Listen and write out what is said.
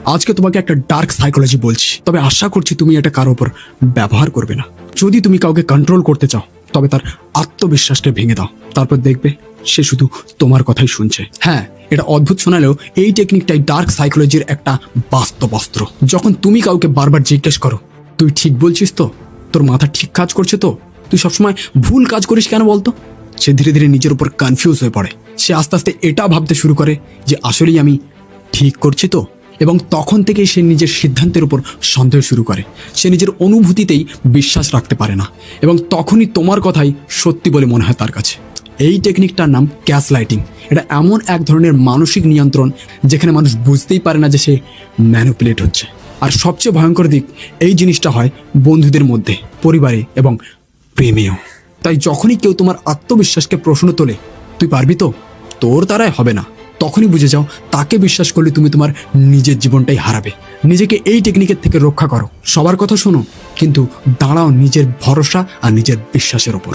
আজকে তোমাকে একটা ডার্ক সাইকোলজি বলছি, তবে আশা করছি তুমি এটা কারোর উপর ব্যবহার করবে না। যদি তুমি কাউকে কন্ট্রোল করতে চাও তবে তার আত্মবিশ্বাসকে ভেঙে দাও, তারপর দেখবে সে শুধু তোমার কথাই শুনছে। হ্যাঁ, এটা অদ্ভুত শোনালেও এই টেকনিকটাই ডার্ক সাইকোলজির একটা বাস্তব অস্ত্র। যখন তুমি কাউকে বারবার জিজ্ঞেস করো, তুই ঠিক বলছিস তো, তোর মাথা ঠিক কাজ করছে তো, তুই সবসময় ভুল কাজ করিস কেন বলতো, সে ধীরে ধীরে নিজের উপর কনফিউজ হয়ে পড়ে। সে আস্তে আস্তে এটা ভাবতে শুরু করে যে আসলেই আমি ঠিক করছি তো, এবং তখন থেকেই সে নিজের সিদ্ধান্তের উপর সন্দেহ শুরু করে। সে নিজের অনুভূতিতেই বিশ্বাস রাখতে পারে না, এবং তখনই তোমার কথাই সত্যি বলে মনে হয় তার কাছে। এই টেকনিকটার নাম গ্যাস লাইটিং। এটা এমন এক ধরনের মানসিক নিয়ন্ত্রণ যেখানে মানুষ বুঝতেই পারে না যে সে ম্যানিপুলেট হচ্ছে। আর সবচেয়ে ভয়ঙ্কর দিক, এই জিনিসটা হয় বন্ধুদের মধ্যে, পরিবারে এবং প্রেমেও। তাই যখনই কেউ তোমার আত্মবিশ্বাসকে প্রশ্ন তোলে, তুই পারবি তো, তোর দ্বারাই হবে না, তখনই বুঝে যাও তাকে বিশ্বাস করলে তুমি তোমার নিজের জীবনটাই হারাবে। নিজেকে এই টেকনিকের থেকে রক্ষা করো। সবার কথা শোনো, কিন্তু দাঁড়াও নিজের ভরসা আর নিজের বিশ্বাসের ওপর।